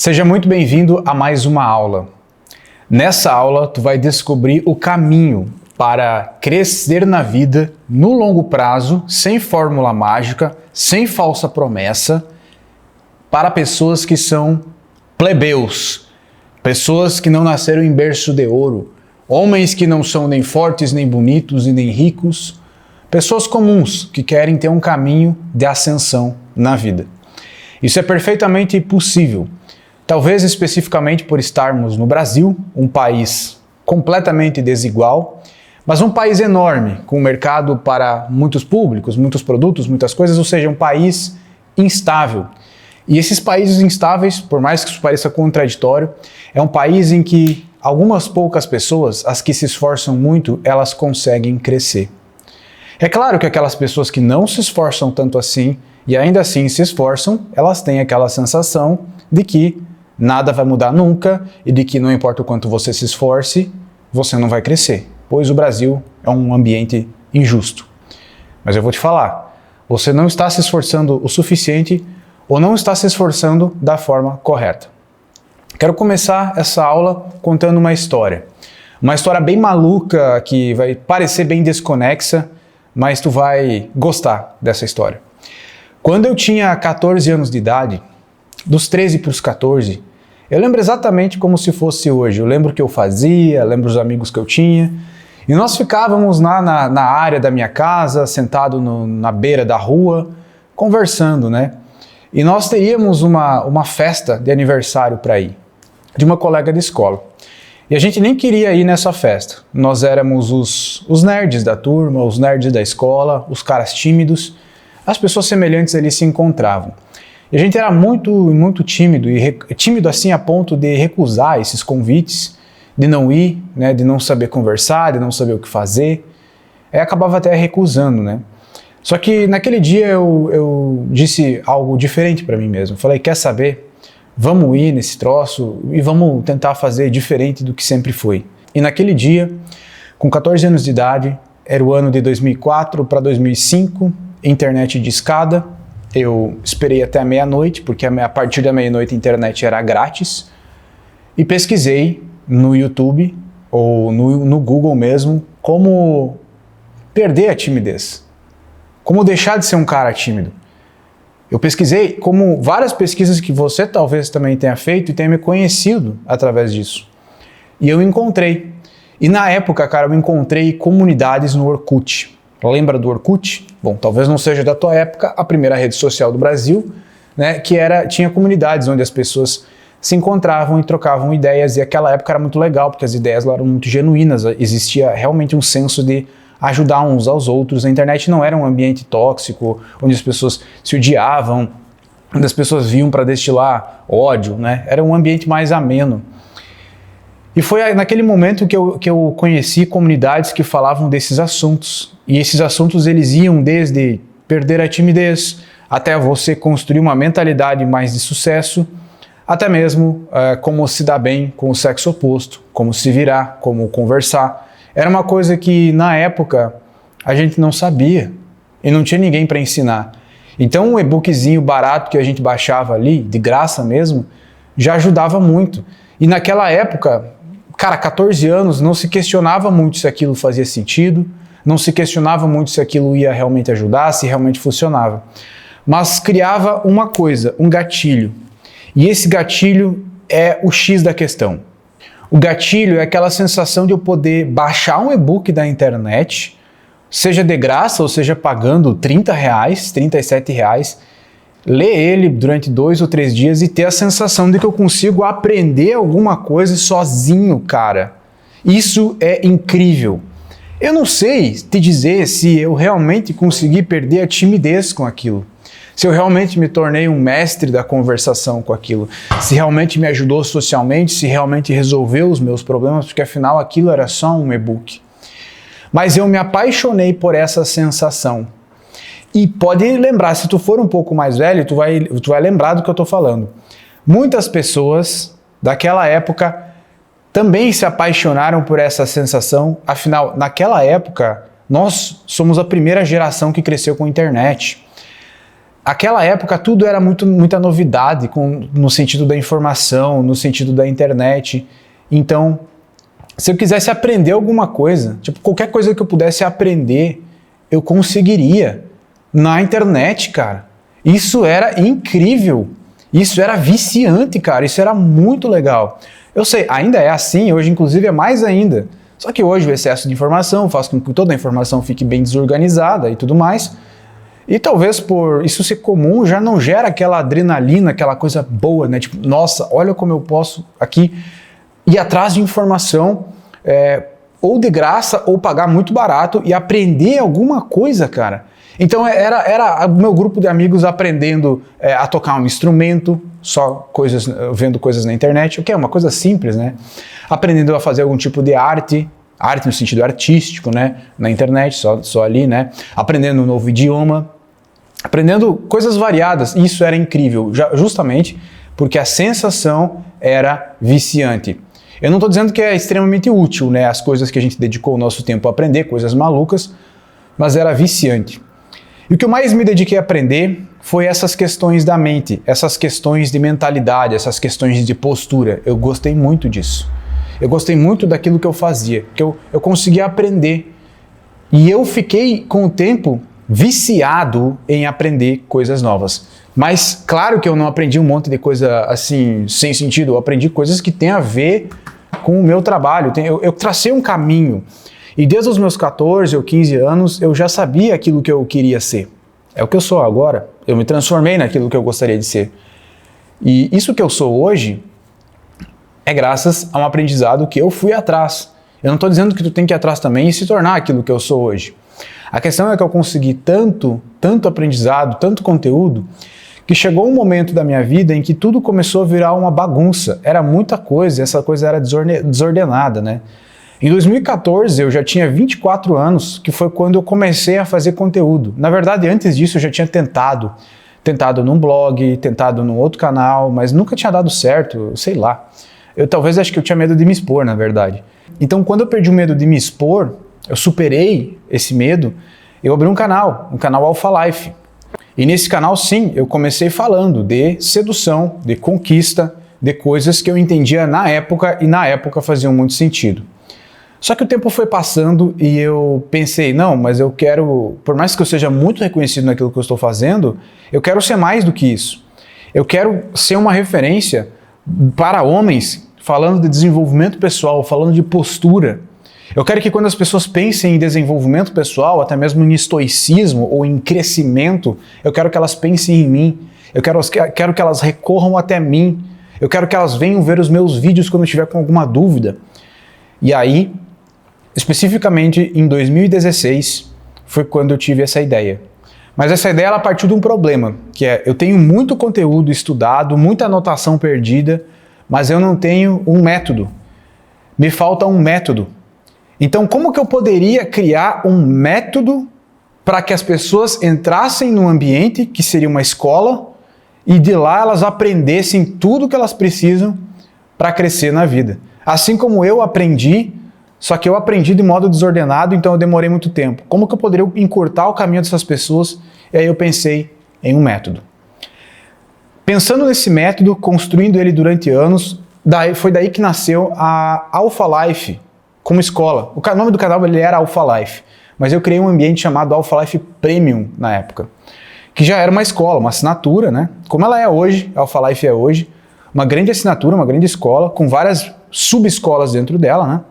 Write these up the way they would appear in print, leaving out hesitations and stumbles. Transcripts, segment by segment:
Seja muito bem-vindo a mais uma aula. Nessa aula, tu vai descobrir o caminho para crescer na vida no longo prazo, sem fórmula mágica, sem falsa promessa, para pessoas que são plebeus, pessoas que não nasceram em berço de ouro, homens que não são nem fortes, nem bonitos e nem ricos, pessoas comuns que querem ter um caminho de ascensão na vida. Isso é perfeitamente possível. Talvez especificamente por estarmos no Brasil, um país completamente desigual, mas um país enorme, com mercado para muitos públicos, muitos produtos, muitas coisas, ou seja, um país instável. E esses países instáveis, por mais que isso pareça contraditório, é um país em que algumas poucas pessoas, as que se esforçam muito, elas conseguem crescer. É claro que aquelas pessoas que não se esforçam tanto assim, e ainda assim se esforçam, elas têm aquela sensação de que nada vai mudar nunca e de que não importa o quanto você se esforce, você não vai crescer, pois o Brasil é um ambiente injusto. Mas eu vou te falar, você não está se esforçando o suficiente ou não está se esforçando da forma correta. Quero começar essa aula contando uma história bem maluca que vai parecer bem desconexa, mas tu vai gostar dessa história. Quando eu tinha 14 anos de idade, dos 13 para os 14, eu lembro exatamente como se fosse hoje. Eu lembro o que eu fazia, lembro os amigos que eu tinha. E nós ficávamos na área da minha casa, sentado na beira da rua, conversando, né? E nós teríamos uma festa de aniversário para ir, de uma colega de escola. E a gente nem queria ir nessa festa. Nós éramos os nerds da turma, os nerds da escola, os caras tímidos. As pessoas semelhantes ali se encontravam. E a gente era muito tímido, e tímido assim a ponto de recusar esses convites, de não ir, né, de não saber conversar, de não saber o que fazer. Aí acabava até recusando, né? Só que naquele dia eu disse algo diferente para mim mesmo. Falei, quer saber? Vamos ir nesse troço e vamos tentar fazer diferente do que sempre foi. E naquele dia, com 14 anos de idade, era o ano de 2004 para 2005, internet de escada. Eu esperei até a meia-noite, porque a partir da meia-noite a internet era grátis, e pesquisei no YouTube ou no Google mesmo como perder a timidez, como deixar de ser um cara tímido. Eu pesquisei como várias pesquisas que você talvez também tenha feito e tenha me conhecido através disso. E eu encontrei. E na época, cara, eu encontrei comunidades no Orkut. Lembra do Orkut? Bom, talvez não seja da tua época, a primeira rede social do Brasil, né, que tinha comunidades onde as pessoas se encontravam e trocavam ideias, e aquela época era muito legal, porque as ideias lá eram muito genuínas, existia realmente um senso de ajudar uns aos outros. A internet não era um ambiente tóxico, onde as pessoas se odiavam, onde as pessoas vinham para destilar ódio, né? Era um ambiente mais ameno. E foi naquele momento que eu conheci comunidades que falavam desses assuntos. E esses assuntos eles iam desde perder a timidez, até você construir uma mentalidade mais de sucesso, até mesmo como se dar bem com o sexo oposto, como se virar, como conversar. Era uma coisa que na época a gente não sabia e não tinha ninguém para ensinar. Então um e-bookzinho barato que a gente baixava ali, de graça mesmo, já ajudava muito. E naquela época, cara, 14 anos, não se questionava muito se aquilo fazia sentido, não se questionava muito se aquilo ia realmente ajudar, se realmente funcionava. Mas criava uma coisa, um gatilho. E esse gatilho é o X da questão. O gatilho é aquela sensação de eu poder baixar um e-book da internet, seja de graça ou seja pagando R$30, R$37, ler ele durante 2 ou 3 dias e ter a sensação de que eu consigo aprender alguma coisa sozinho, cara. Isso é incrível. Eu não sei te dizer se eu realmente consegui perder a timidez com aquilo, se eu realmente me tornei um mestre da conversação com aquilo, se realmente me ajudou socialmente, se realmente resolveu os meus problemas, porque afinal aquilo era só um e-book. Mas eu me apaixonei por essa sensação. E pode lembrar, se tu for um pouco mais velho, tu vai lembrar do que eu estou falando. Muitas pessoas daquela época também se apaixonaram por essa sensação. Afinal, naquela época, nós somos a primeira geração que cresceu com a internet. Aquela época tudo era muita novidade no sentido da informação, no sentido da internet. Então, se eu quisesse aprender alguma coisa, tipo, qualquer coisa que eu pudesse aprender, eu conseguiria na internet, cara. Isso era incrível. Isso era viciante, cara. Isso era muito legal. Eu sei, ainda é assim, hoje inclusive é mais ainda. Só que hoje o excesso de informação faz com que toda a informação fique bem desorganizada e tudo mais. E talvez por isso ser comum, já não gera aquela adrenalina, aquela coisa boa, né? Tipo, nossa, olha como eu posso aqui ir atrás de informação, ou de graça, ou pagar muito barato e aprender alguma coisa, cara. Então era o meu grupo de amigos aprendendo a tocar um instrumento, só vendo coisas na internet, o que é uma coisa simples, né? Aprendendo a fazer algum tipo de arte no sentido artístico, né? Na internet, só ali, né? Aprendendo um novo idioma, aprendendo coisas variadas. Isso era incrível, justamente porque a sensação era viciante. Eu não estou dizendo que é extremamente útil, né? As coisas que a gente dedicou o nosso tempo a aprender, coisas malucas, mas era viciante. E o que eu mais me dediquei a aprender foi essas questões da mente, essas questões de mentalidade, essas questões de postura. Eu gostei muito disso. Eu gostei muito daquilo que eu fazia, que eu conseguia aprender. E eu fiquei, com o tempo, viciado em aprender coisas novas. Mas, claro que eu não aprendi um monte de coisa assim, sem sentido. Eu aprendi coisas que têm a ver com o meu trabalho. Eu tracei um caminho. E desde os meus 14 ou 15 anos, eu já sabia aquilo que eu queria ser. É o que eu sou agora. Eu me transformei naquilo que eu gostaria de ser. E isso que eu sou hoje é graças a um aprendizado que eu fui atrás. Eu não estou dizendo que tu tem que ir atrás também e se tornar aquilo que eu sou hoje. A questão é que eu consegui tanto aprendizado, tanto conteúdo, que chegou um momento da minha vida em que tudo começou a virar uma bagunça. Era muita coisa, essa coisa era desordenada, né? Em 2014, eu já tinha 24 anos, que foi quando eu comecei a fazer conteúdo. Na verdade, antes disso, eu já tinha tentado num blog, tentado num outro canal, mas nunca tinha dado certo, sei lá. Acho que eu tinha medo de me expor, na verdade. Então, quando eu perdi o medo de me expor, eu superei esse medo, eu abri um canal Alpha Life. E nesse canal, sim, eu comecei falando de sedução, de conquista, de coisas que eu entendia na época e na época faziam muito sentido. Só que o tempo foi passando e eu pensei, não, mas eu quero, por mais que eu seja muito reconhecido naquilo que eu estou fazendo, eu quero ser mais do que isso. Eu quero ser uma referência para homens, falando de desenvolvimento pessoal, falando de postura. Eu quero que quando as pessoas pensem em desenvolvimento pessoal, até mesmo em estoicismo ou em crescimento, eu quero que elas pensem em mim. Eu quero que elas recorram até mim. Eu quero que elas venham ver os meus vídeos quando estiver com alguma dúvida. E aí, especificamente em 2016, foi quando eu tive essa ideia. Mas essa ideia ela partiu de um problema, que é, eu tenho muito conteúdo estudado, muita anotação perdida, mas eu não tenho um método. Me falta um método. Então, como que eu poderia criar um método para que as pessoas entrassem num ambiente que seria uma escola e de lá elas aprendessem tudo que elas precisam para crescer na vida? Assim como eu aprendi, só que eu aprendi de modo desordenado, então eu demorei muito tempo. Como que eu poderia encurtar o caminho dessas pessoas? E aí eu pensei em um método. Pensando nesse método, construindo ele durante anos, foi daí que nasceu a Alpha Life como escola. O nome do canal ele era Alpha Life, mas eu criei um ambiente chamado Alpha Life Premium na época, que já era uma escola, uma assinatura, né? Como ela é hoje, a Alpha Life é hoje, uma grande assinatura, uma grande escola, com várias subescolas dentro dela, né?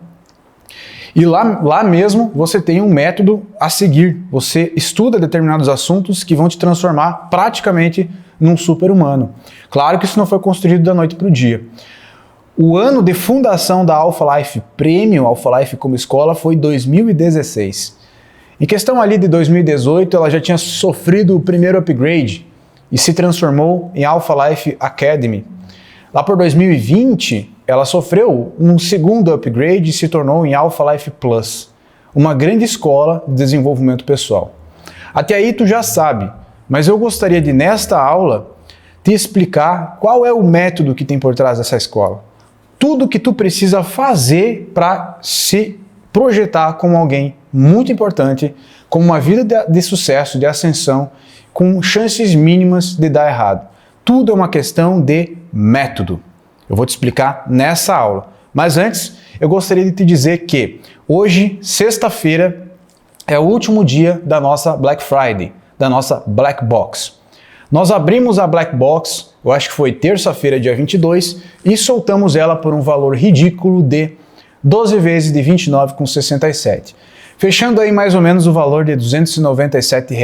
E lá mesmo você tem um método a seguir. Você estuda determinados assuntos que vão te transformar praticamente num super-humano. Claro que isso não foi construído da noite para o dia. O ano de fundação da Alpha Life Premium, Alpha Life como escola, foi 2016. Em questão ali de 2018, ela já tinha sofrido o primeiro upgrade e se transformou em Alpha Life Academy. Lá por 2020, ela sofreu um segundo upgrade e se tornou em Alpha Life Plus, uma grande escola de desenvolvimento pessoal. Até aí tu já sabe, mas eu gostaria de, nesta aula, te explicar qual é o método que tem por trás dessa escola. Tudo que tu precisa fazer para se projetar como alguém muito importante, com uma vida de sucesso, de ascensão, com chances mínimas de dar errado. Tudo é uma questão de método. Eu vou te explicar nessa aula. Mas antes, eu gostaria de te dizer que hoje, sexta-feira, é o último dia da nossa Black Friday, da nossa Black Box. Nós abrimos a Black Box, eu acho que foi terça-feira, dia 22, e soltamos ela por um valor ridículo de 12 vezes de R$ 29,67. Fechando aí mais ou menos o valor de R$ 297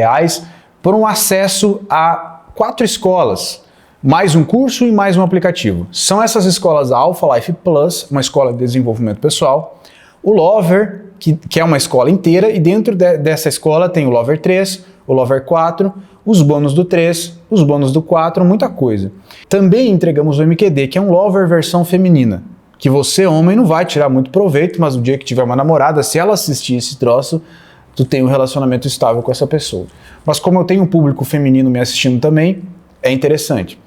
por um acesso a 4 escolas, mais um curso e mais um aplicativo. São essas escolas a Alpha Life Plus, uma escola de desenvolvimento pessoal, o Lover, que é uma escola inteira, e dentro dessa escola tem o Lover 3, o Lover 4, os bônus do 3, os bônus do 4, muita coisa. Também entregamos o MQD, que é um Lover versão feminina, que você, homem, não vai tirar muito proveito, mas no dia que tiver uma namorada, se ela assistir esse troço, tu tem um relacionamento estável com essa pessoa. Mas como eu tenho um público feminino me assistindo também, é interessante.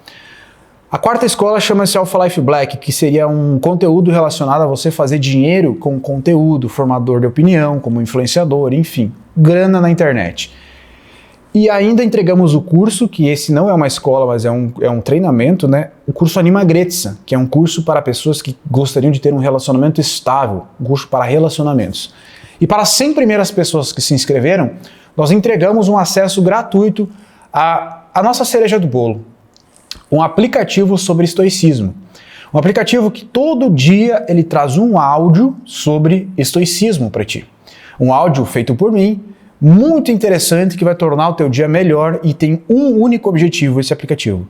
A quarta escola chama-se Alpha Life Black, que seria um conteúdo relacionado a você fazer dinheiro com conteúdo, formador de opinião, como influenciador, enfim, grana na internet. E ainda entregamos o curso, que esse não é uma escola, mas é um treinamento, né? O curso Anima Gretsa, que é um curso para pessoas que gostariam de ter um relacionamento estável, um curso para relacionamentos. E para as 100 primeiras pessoas que se inscreveram, nós entregamos um acesso gratuito à nossa cereja do bolo, um aplicativo sobre estoicismo. Um aplicativo que todo dia ele traz um áudio sobre estoicismo para ti. Um áudio feito por mim, muito interessante, que vai tornar o teu dia melhor e tem um único objetivo esse aplicativo: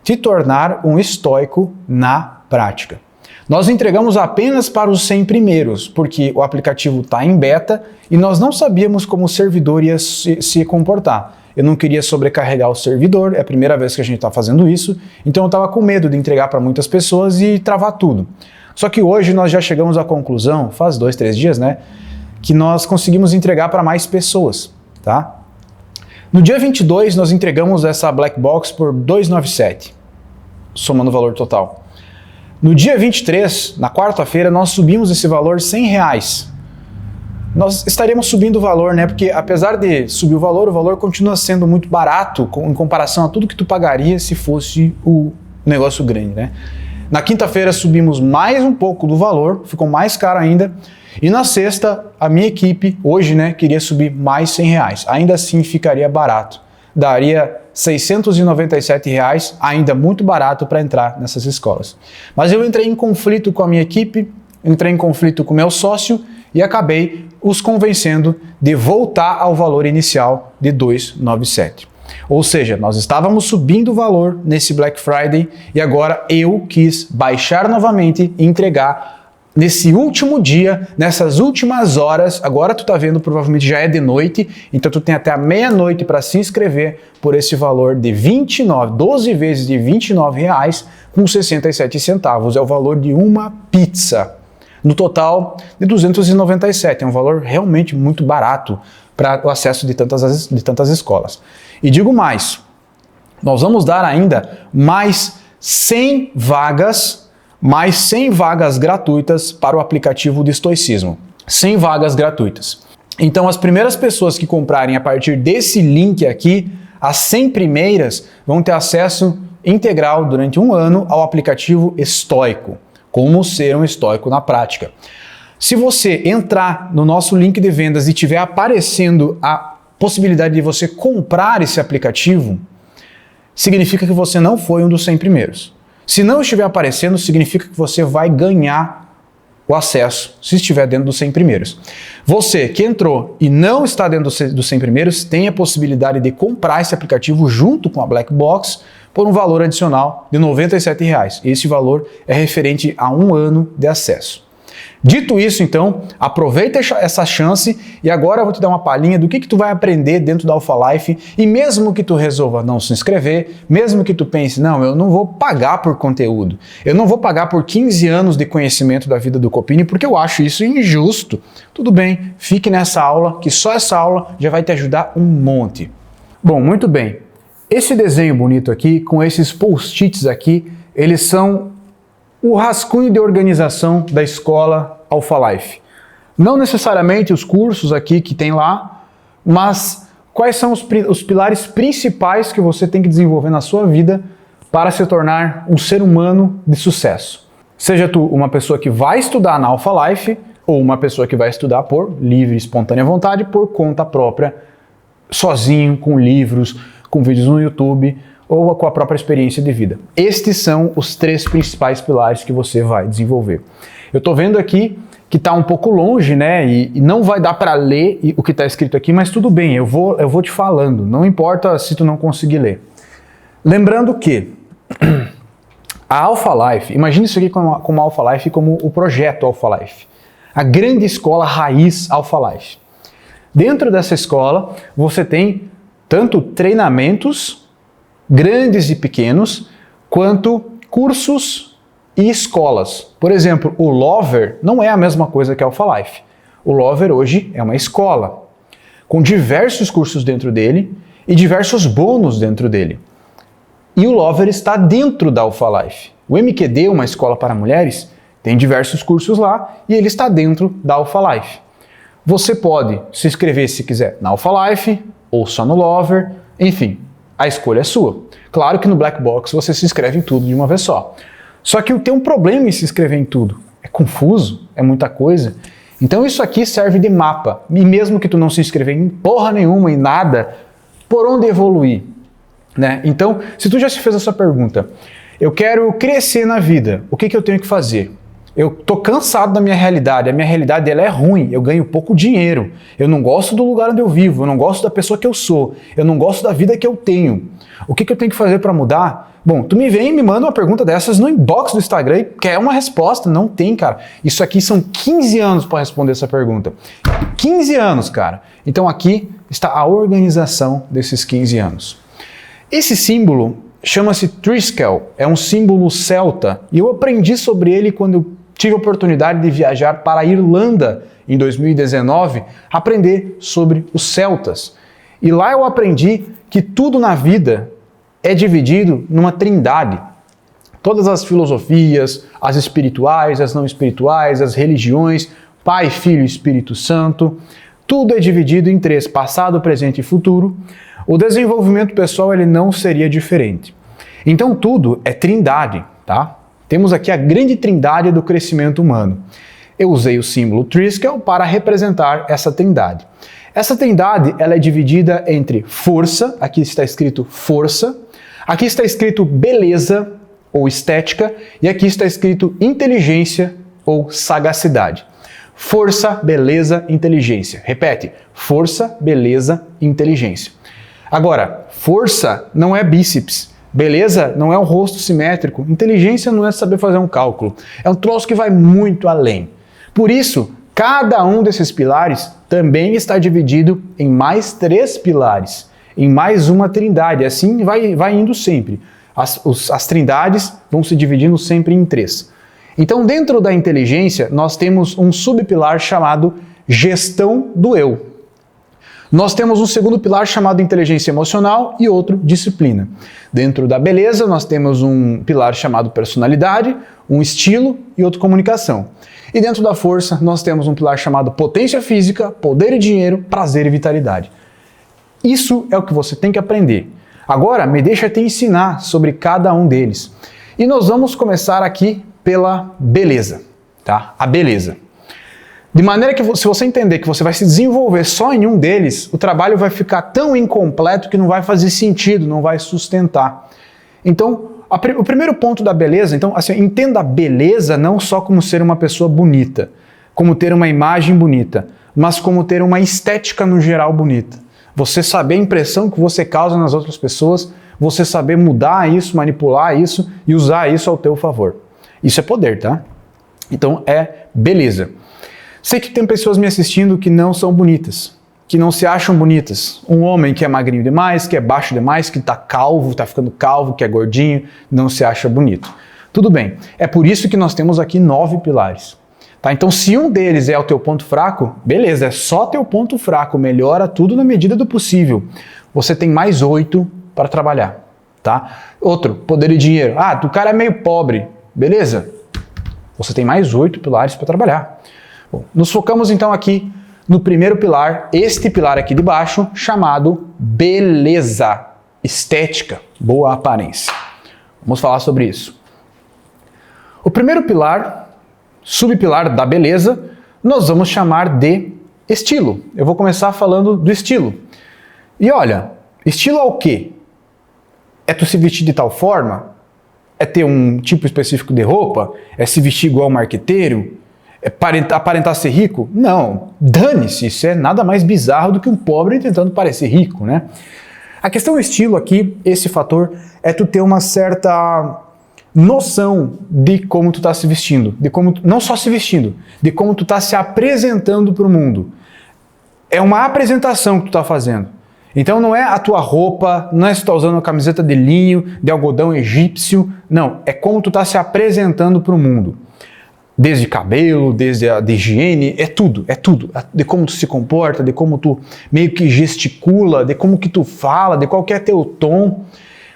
te tornar um estoico na prática. Nós entregamos apenas para os 100 primeiros, porque o aplicativo está em beta e nós não sabíamos como o servidor ia se comportar. Eu não queria sobrecarregar o servidor, é a primeira vez que a gente está fazendo isso, então eu estava com medo de entregar para muitas pessoas e travar tudo. Só que hoje nós já chegamos à conclusão, faz 2, 3 dias, né, que nós conseguimos entregar para mais pessoas, tá? No dia 22 nós entregamos essa Black Box por R$ 297, somando o valor total. No dia 23, na quarta-feira, nós subimos esse valor R$ 100. Nós estaremos subindo o valor, né? Porque apesar de subir o valor continua sendo muito barato em comparação a tudo que tu pagaria se fosse o negócio grande, né? Na quinta-feira subimos mais um pouco do valor, ficou mais caro ainda. E na sexta, a minha equipe, hoje, né, queria subir mais R$ 100. Ainda assim ficaria barato. Daria R$ 697, ainda muito barato para entrar nessas escolas. Mas eu entrei em conflito com a minha equipe, entrei em conflito com o meu sócio e acabei os convencendo de voltar ao valor inicial de R$ 297. Ou seja, nós estávamos subindo o valor nesse Black Friday e agora eu quis baixar novamente e entregar nesse último dia, nessas últimas horas. Agora tu tá vendo, provavelmente já é de noite, então tu tem até a meia-noite para se inscrever por esse valor de 12 vezes de R$ 29,67. É o valor de uma pizza. No total de 297, é um valor realmente muito barato para o acesso de tantas escolas. E digo mais, nós vamos dar ainda mais 100 vagas gratuitas para o aplicativo de estoicismo. 100 vagas gratuitas. Então as primeiras pessoas que comprarem a partir desse link aqui, as 100 primeiras, vão ter acesso integral durante um ano ao aplicativo estoico. Como ser um estoico na prática. Se você entrar no nosso link de vendas e tiver aparecendo a possibilidade de você comprar esse aplicativo, significa que você não foi um dos 100 primeiros. Se não estiver aparecendo, significa que você vai ganhar o acesso, se estiver dentro dos 100 primeiros. Você que entrou e não está dentro dos 100 primeiros, tem a possibilidade de comprar esse aplicativo junto com a Black Box por um valor adicional de R$ 97. Esse valor é referente a um ano de acesso. Dito isso, então, aproveita essa chance e agora eu vou te dar uma palhinha do que tu vai aprender dentro da Alpha Life. E mesmo que tu resolva não se inscrever, mesmo que tu pense, não, eu não vou pagar por conteúdo, eu não vou pagar por 15 anos de conhecimento da vida do Copini porque eu acho isso injusto. Tudo bem, fique nessa aula, que só essa aula já vai te ajudar um monte. Bom, muito bem. Esse desenho bonito aqui, com esses post-its aqui, eles são o rascunho de organização da escola Alpha Life. Não necessariamente os cursos aqui que tem lá, mas quais são os pilares principais que você tem que desenvolver na sua vida para se tornar um ser humano de sucesso. Seja tu uma pessoa que vai estudar na Alpha Life ou uma pessoa que vai estudar por livre e espontânea vontade, por conta própria, sozinho, com livros, com vídeos no YouTube ou com a própria experiência de vida. Estes são os 3 principais pilares que você vai desenvolver. Eu estou vendo aqui que está um pouco longe, né? E não vai dar para ler o que está escrito aqui, mas tudo bem, eu vou te falando, não importa se tu não conseguir ler. Lembrando que a Alpha Life, imagine isso aqui como a Alpha Life, como o projeto Alpha Life, a grande escola raiz Alpha Life. Dentro dessa escola, você tem tanto treinamentos grandes e pequenos, quanto cursos e escolas. Por exemplo, o Lover não é a mesma coisa que a Alpha Life. O Lover hoje é uma escola, com diversos cursos dentro dele e diversos bônus dentro dele. E o Lover está dentro da Alpha Life. O MQD, uma escola para mulheres, tem diversos cursos lá e ele está dentro da Alpha Life. Você pode se inscrever se quiser na Alpha Life ou só no Lover, enfim, a escolha é sua. Claro que no Black Box você se inscreve em tudo de uma vez só. Só que tem um problema em se inscrever em tudo. É confuso, é muita coisa. Então isso aqui serve de mapa. E mesmo que tu não se inscrever em porra nenhuma, em nada, por onde evoluir? Né? Então, se tu já se fez essa pergunta, eu quero crescer na vida, o que eu tenho que fazer? Eu tô cansado da minha realidade, a minha realidade ela é ruim, eu ganho pouco dinheiro, eu não gosto do lugar onde eu vivo, eu não gosto da pessoa que eu sou, eu não gosto da vida que eu tenho. O que eu tenho que fazer para mudar? Bom, tu me vem e me manda uma pergunta dessas no inbox do Instagram e quer uma resposta. Não tem, cara. Isso aqui são 15 anos para responder essa pergunta. 15 anos, cara. Então aqui está a organização desses 15 anos. Esse símbolo chama-se Triskel, é um símbolo celta e eu aprendi sobre ele quando eu tive a oportunidade de viajar para a Irlanda em 2019, aprender sobre os celtas. E lá eu aprendi que tudo na vida é dividido numa trindade. Todas as filosofias, as espirituais, as não espirituais, as religiões, Pai, Filho e Espírito Santo, tudo é dividido em 3, passado, presente e futuro. O desenvolvimento pessoal ele não seria diferente. Então tudo é trindade, tá? Temos aqui a grande trindade do crescimento humano. Eu usei o símbolo Triskel para representar essa trindade. Essa trindade ela é dividida entre força, aqui está escrito força, aqui está escrito beleza ou estética e aqui está escrito inteligência ou sagacidade. Força, beleza, inteligência. Repete, força, beleza, inteligência. Agora, força não é bíceps. Beleza não é um rosto simétrico, inteligência não é saber fazer um cálculo, é um troço que vai muito além. Por isso, cada um desses pilares também está dividido em mais 3 pilares, em mais uma trindade, assim vai indo sempre. As trindades vão se dividindo sempre em 3. Então, dentro da inteligência, nós temos um subpilar chamado gestão do eu. Nós temos um segundo pilar chamado inteligência emocional e outro disciplina. Dentro da beleza, nós temos um pilar chamado personalidade, um estilo e outro comunicação. E dentro da força, nós temos um pilar chamado potência física, poder e dinheiro, prazer e vitalidade. Isso é o que você tem que aprender. Agora, me deixa te ensinar sobre cada um deles. E nós vamos começar aqui pela beleza, tá? A beleza. De maneira que, se você entender que você vai se desenvolver só em um deles, o trabalho vai ficar tão incompleto que não vai fazer sentido, não vai sustentar. Então, o primeiro ponto da beleza, então, assim, entenda a beleza não só como ser uma pessoa bonita, como ter uma imagem bonita, mas como ter uma estética no geral bonita. Você saber a impressão que você causa nas outras pessoas, você saber mudar isso, manipular isso e usar isso ao teu favor. Isso é poder, tá? Então, é beleza. Sei que tem pessoas me assistindo que não são bonitas, que não se acham bonitas. Um homem que é magrinho demais, que é baixo demais, que está calvo, está ficando calvo, que é gordinho, não se acha bonito. Tudo bem, é por isso que nós temos aqui 9 pilares. Tá? Então, se um deles é o teu ponto fraco, beleza, é só teu ponto fraco, melhora tudo na medida do possível. Você tem mais 8 para trabalhar. Tá? Outro, poder e dinheiro. Ah, o cara é meio pobre, beleza? Você tem mais 8 pilares para trabalhar. Bom, nos focamos então aqui no primeiro pilar, este pilar aqui de baixo, chamado beleza, estética, boa aparência. Vamos falar sobre isso. O primeiro pilar, subpilar da beleza, nós vamos chamar de estilo. Eu vou começar falando do estilo. E olha, estilo é o quê? É tu se vestir de tal forma? É ter um tipo específico de roupa? É se vestir igual marqueteiro? É aparentar ser rico? Não, dane-se, isso é nada mais bizarro do que um pobre tentando parecer rico, né? A questão do estilo aqui, esse fator, é tu ter uma certa noção de como tu tá se vestindo, de como não só se vestindo, de como tu tá se apresentando para o mundo. É uma apresentação que tu tá fazendo. Então não é a tua roupa, não é se tu tá usando uma camiseta de linho, de algodão egípcio, não, é como tu tá se apresentando para o mundo. Desde cabelo, desde a de higiene, é tudo, de como tu se comporta, de como tu meio que gesticula, de como que tu fala, de qual que é teu tom,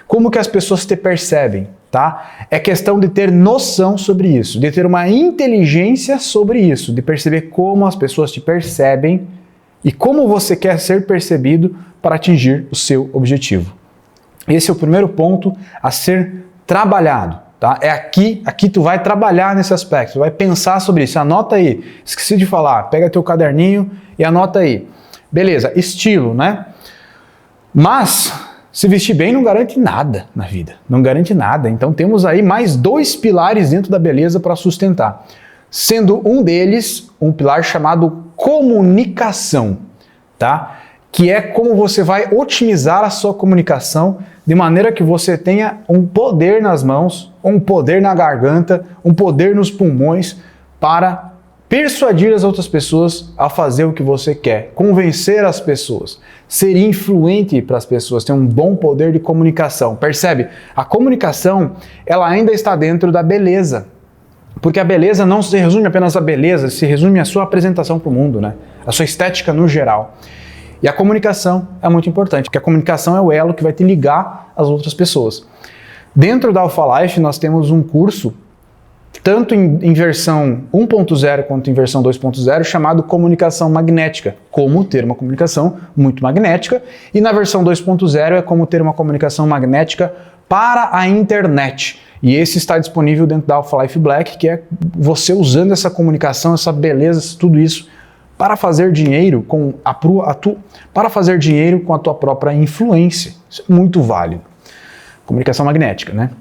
como que as pessoas te percebem, tá? É questão de ter noção sobre isso, de ter uma inteligência sobre isso, de perceber como as pessoas te percebem e como você quer ser percebido para atingir o seu objetivo. Esse é o primeiro ponto a ser trabalhado. Tá? É aqui tu vai trabalhar nesse aspecto, tu vai pensar sobre isso, anota aí, esqueci de falar, pega teu caderninho e anota aí. Beleza, estilo, né? Mas se vestir bem não garante nada na vida, não garante nada, então temos aí mais dois pilares dentro da beleza para sustentar, sendo um deles um pilar chamado comunicação, tá? Que é como você vai otimizar a sua comunicação de maneira que você tenha um poder nas mãos, um poder na garganta, um poder nos pulmões para persuadir as outras pessoas a fazer o que você quer, convencer as pessoas, ser influente para as pessoas, ter um bom poder de comunicação. Percebe? A comunicação, ela ainda está dentro da beleza, porque a beleza não se resume apenas à beleza, se resume à sua apresentação para o mundo, né? A sua estética no geral. E a comunicação é muito importante, porque a comunicação é o elo que vai te ligar às outras pessoas. Dentro da Alpha Life nós temos um curso, tanto em versão 1.0 quanto em versão 2.0, chamado Comunicação Magnética, como ter uma comunicação muito magnética, e na versão 2.0 é como ter uma comunicação magnética para a internet. E esse está disponível dentro da Alpha Life Black, que é você usando essa comunicação, essa beleza, tudo isso, para fazer dinheiro com a tua própria influência. Isso é muito válido. Comunicação magnética, né?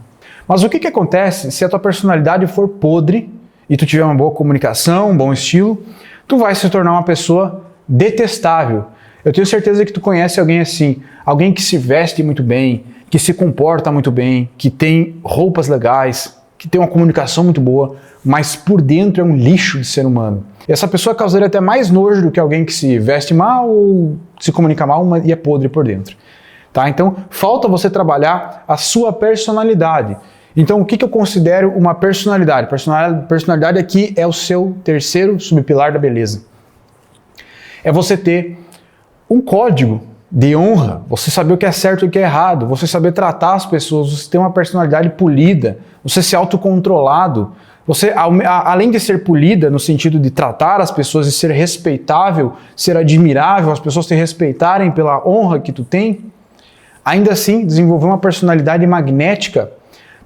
Mas o que acontece se a tua personalidade for podre e tu tiver uma boa comunicação, um bom estilo, tu vai se tornar uma pessoa detestável. Eu tenho certeza que tu conhece alguém assim, alguém que se veste muito bem, que se comporta muito bem, que tem roupas legais, que tem uma comunicação muito boa, mas por dentro é um lixo de ser humano. E essa pessoa causaria até mais nojo do que alguém que se veste mal ou se comunica mal e é podre por dentro. Tá? Então, falta você trabalhar a sua personalidade. Então, o que eu considero uma personalidade? Personalidade aqui é o seu terceiro subpilar da beleza. É você ter um código de honra, você saber o que é certo e o que é errado, você saber tratar as pessoas, você ter uma personalidade polida, você ser autocontrolado, você, além de ser polida no sentido de tratar as pessoas e ser respeitável, ser admirável, as pessoas te respeitarem pela honra que tu tem, ainda assim desenvolver uma personalidade magnética,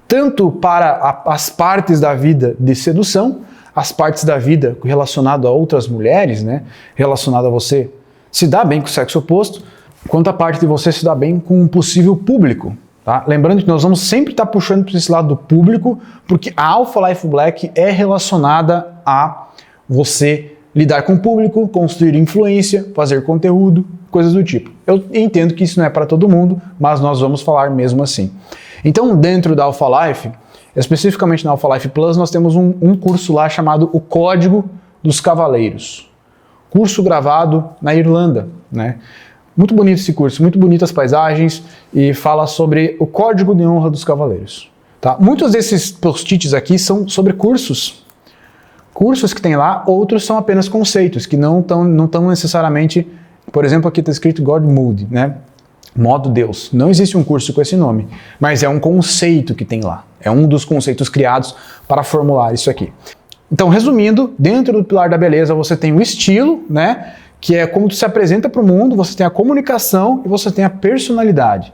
tanto para as partes da vida de sedução, as partes da vida relacionadas a outras mulheres, né, relacionado a você se dar bem com o sexo oposto, quanto a parte de você se dar bem com um possível público. Tá? Lembrando que nós vamos sempre estar puxando para esse lado do público, porque a Alpha Life Black é relacionada a você lidar com o público, construir influência, fazer conteúdo, coisas do tipo. Eu entendo que isso não é para todo mundo, mas nós vamos falar mesmo assim. Então, dentro da Alpha Life, especificamente na Alpha Life Plus, nós temos um curso lá chamado O Código dos Cavaleiros. Curso gravado na Irlanda, né? Muito bonito esse curso, muito bonitas paisagens e fala sobre o código de honra dos cavaleiros. Tá? Muitos desses post-its aqui são sobre cursos. Cursos que tem lá, outros são apenas conceitos, que não estão necessariamente, por exemplo, aqui está escrito God Mode, né? Modo Deus. Não existe um curso com esse nome, mas é um conceito que tem lá. É um dos conceitos criados para formular isso aqui. Então, resumindo, dentro do pilar da beleza você tem o estilo, né? que é como tu se apresenta para o mundo, você tem a comunicação e você tem a personalidade.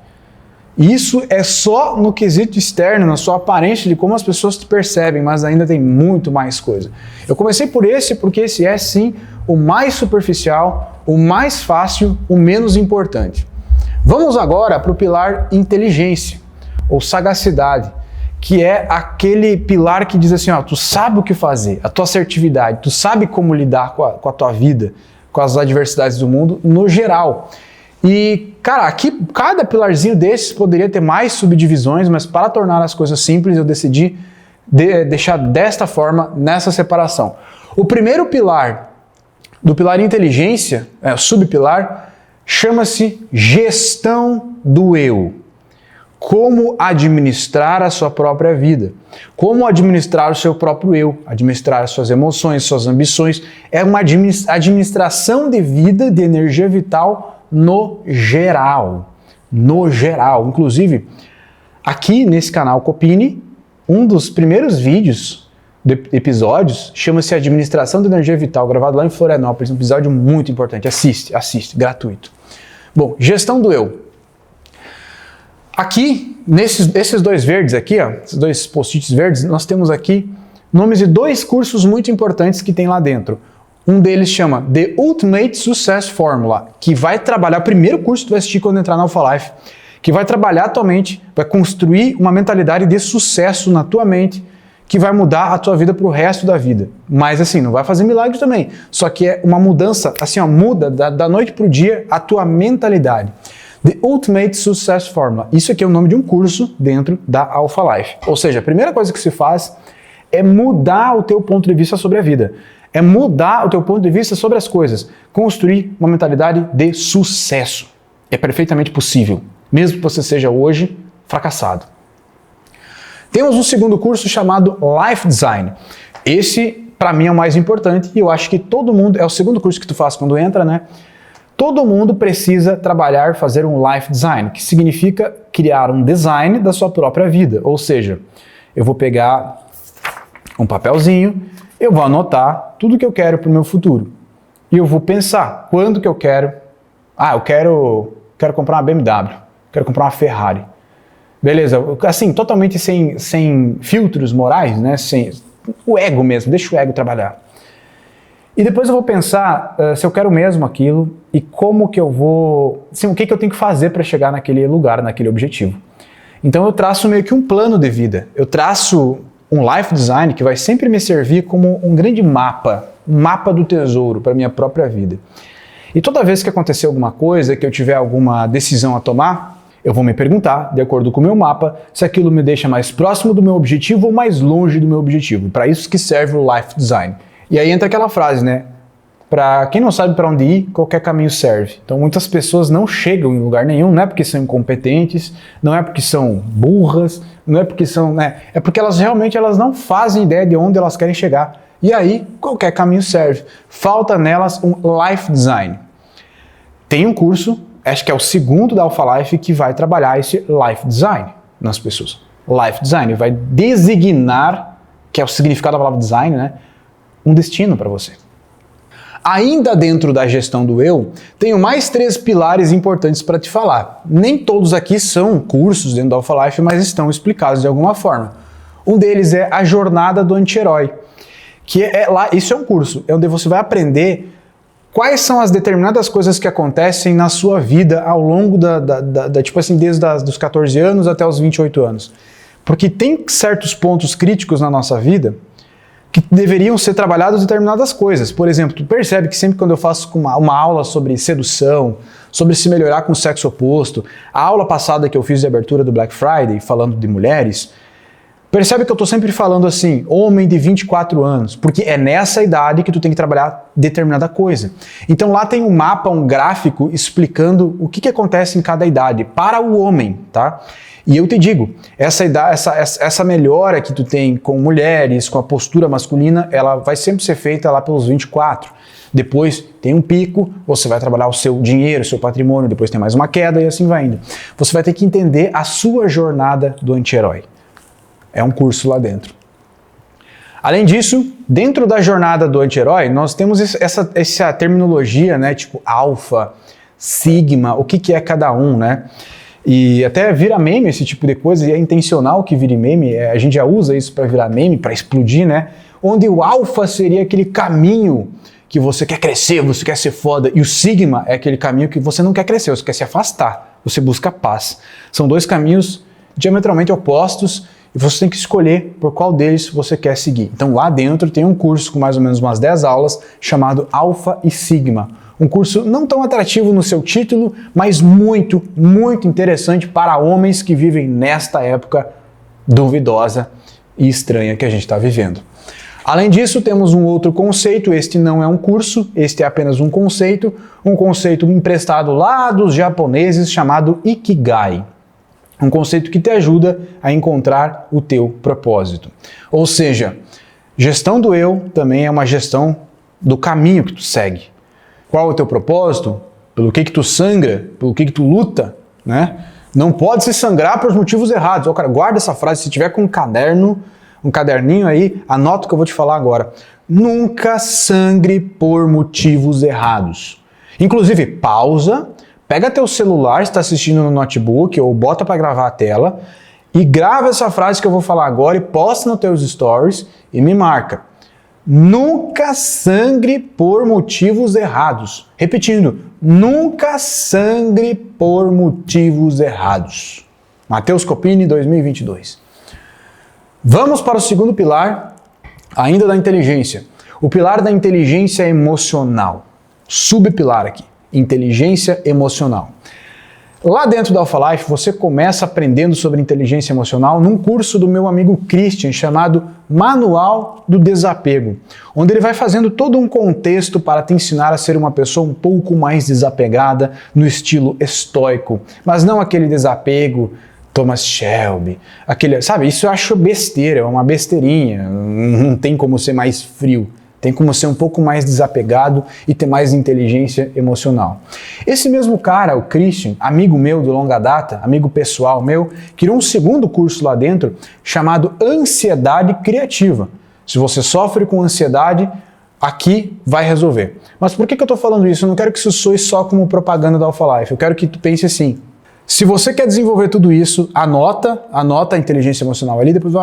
Isso é só no quesito externo, na sua aparência de como as pessoas te percebem, mas ainda tem muito mais coisa. Eu comecei por esse porque esse é sim o mais superficial, o mais fácil, o menos importante. Vamos agora para o pilar inteligência ou sagacidade, que é aquele pilar que diz assim, ó, tu sabe o que fazer, a tua assertividade, tu sabe como lidar com a tua vida, com as adversidades do mundo no geral. E, cara, aqui cada pilarzinho desses poderia ter mais subdivisões, mas para tornar as coisas simples eu decidi deixar desta forma, nessa separação. O primeiro pilar, do pilar inteligência, subpilar, chama-se gestão do eu. Como administrar a sua própria vida. Como administrar o seu próprio eu. Administrar as suas emoções, suas ambições. É uma administração de vida, de energia vital no geral. No geral. Inclusive, aqui nesse canal Copini, um dos primeiros vídeos, episódios, chama-se Administração da Energia Vital, gravado lá em Florianópolis, um episódio muito importante. Assiste, gratuito. Bom, gestão do eu. Aqui, esses dois verdes aqui, ó, esses dois post-its verdes, nós temos aqui nomes de dois cursos muito importantes que tem lá dentro. Um deles chama The Ultimate Success Formula, que vai trabalhar, o primeiro curso que tu vai assistir quando entrar na Alpha Life, que vai trabalhar a tua mente, vai construir uma mentalidade de sucesso na tua mente, que vai mudar a tua vida pro resto da vida. Mas assim, não vai fazer milagre também, só que é uma mudança, assim ó, muda da noite pro dia a tua mentalidade. The Ultimate Success Formula. Isso aqui é o nome de um curso dentro da Alpha Life. Ou seja, a primeira coisa que se faz é mudar o teu ponto de vista sobre a vida. É mudar o teu ponto de vista sobre as coisas. Construir uma mentalidade de sucesso. É perfeitamente possível, mesmo que você seja hoje fracassado. Temos um segundo curso chamado Life Design. Esse, para mim, é o mais importante e eu acho que todo mundo, é o segundo curso que tu faz quando entra, né? Todo mundo precisa trabalhar, fazer um life design, que significa criar um design da sua própria vida. Ou seja, eu vou pegar um papelzinho, eu vou anotar tudo que eu quero para o meu futuro. E eu vou pensar quando que eu quero. Ah, eu quero comprar uma BMW, quero comprar uma Ferrari. Beleza, assim, totalmente sem filtros morais, né? Sem o ego mesmo, deixa o ego trabalhar. E depois eu vou pensar se eu quero mesmo aquilo e como que eu vou... Assim, o que eu tenho que fazer para chegar naquele lugar, naquele objetivo. Então eu traço meio que um plano de vida. Eu traço um life design que vai sempre me servir como um grande mapa, um mapa do tesouro para a minha própria vida. E toda vez que acontecer alguma coisa, que eu tiver alguma decisão a tomar, eu vou me perguntar, de acordo com o meu mapa, se aquilo me deixa mais próximo do meu objetivo ou mais longe do meu objetivo. Para isso que serve o life design. E aí entra aquela frase, né? Para quem não sabe para onde ir, qualquer caminho serve. Então muitas pessoas não chegam em lugar nenhum, não é porque são incompetentes, não é porque são burras, não é porque são, né? É porque elas realmente não fazem ideia de onde elas querem chegar. E aí qualquer caminho serve. Falta nelas um life design. Tem um curso, acho que é o segundo da Alpha Life, que vai trabalhar esse life design nas pessoas. Life design vai designar, que é o significado da palavra design, né? Um destino para você. Ainda dentro da gestão do eu, tenho mais 3 pilares importantes para te falar. Nem todos aqui são cursos dentro da Alpha Life, mas estão explicados de alguma forma. Um deles é a jornada do anti-herói, que é lá, isso é um curso, é onde você vai aprender quais são as determinadas coisas que acontecem na sua vida ao longo tipo assim, desde os 14 anos até os 28 anos. Porque tem certos pontos críticos na nossa vida que deveriam ser trabalhados determinadas coisas. Por exemplo, tu percebe que sempre quando eu faço uma aula sobre sedução, sobre se melhorar com o sexo oposto, a aula passada que eu fiz de abertura do Black Friday, falando de mulheres, percebe que eu estou sempre falando assim, homem de 24 anos, porque é nessa idade que tu tem que trabalhar determinada coisa. Então lá tem um mapa, um gráfico explicando o que acontece em cada idade para o homem, tá? E eu te digo, essa melhora que tu tem com mulheres, com a postura masculina, ela vai sempre ser feita lá pelos 24. Depois tem um pico, você vai trabalhar o seu dinheiro, o seu patrimônio, depois tem mais uma queda e assim vai indo. Você vai ter que entender a sua jornada do anti-herói. É um curso lá dentro. Além disso, dentro da jornada do anti-herói, nós temos essa terminologia, né, tipo alfa, sigma, o que é cada um, né? E até vira meme esse tipo de coisa, e é intencional que vire meme, a gente já usa isso para virar meme, para explodir, né? Onde o alfa seria aquele caminho que você quer crescer, você quer ser foda, e o sigma é aquele caminho que você não quer crescer, você quer se afastar, você busca paz. São dois caminhos diametralmente opostos, e você tem que escolher por qual deles você quer seguir. Então lá dentro tem um curso com mais ou menos umas 10 aulas chamado Alfa e Sigma. Um curso não tão atrativo no seu título, mas muito, muito interessante para homens que vivem nesta época duvidosa e estranha que a gente está vivendo. Além disso, temos um outro conceito, este não é um curso, este é apenas um conceito emprestado lá dos japoneses chamado Ikigai. Um conceito que te ajuda a encontrar o teu propósito. Ou seja, gestão do eu também é uma gestão do caminho que tu segue. Qual é o teu propósito? Pelo que tu sangra? Pelo que tu luta? Né? Não pode se sangrar por motivos errados. Ó, cara, guarda essa frase, se tiver com um caderninho aí, anota o que eu vou te falar agora. Nunca sangre por motivos errados. Inclusive, pausa. Pega teu celular, se está assistindo no notebook, ou bota para gravar a tela, e grava essa frase que eu vou falar agora e posta nos teus stories e me marca. Nunca sangre por motivos errados. Repetindo, nunca sangre por motivos errados. Matheus Copini, 2022. Vamos para o segundo pilar, ainda da inteligência. O pilar da inteligência emocional. Subpilar aqui. Inteligência emocional. Lá dentro da Alpha Life, você começa aprendendo sobre inteligência emocional num curso do meu amigo Christian, chamado Manual do Desapego, onde ele vai fazendo todo um contexto para te ensinar a ser uma pessoa um pouco mais desapegada, no estilo estoico, mas não aquele desapego Thomas Shelby, aquele, sabe, isso eu acho besteira, é uma besteirinha, não tem como ser mais frio. Tem como ser um pouco mais desapegado e ter mais inteligência emocional. Esse mesmo cara, o Christian, amigo meu de longa data, amigo pessoal meu, criou um segundo curso lá dentro chamado Ansiedade Criativa. Se você sofre com ansiedade, aqui vai resolver. Mas por que eu estou falando isso? Eu não quero que isso soe só como propaganda da Alpha Life. Eu quero que tu pense assim. Se você quer desenvolver tudo isso, anota a inteligência emocional ali, depois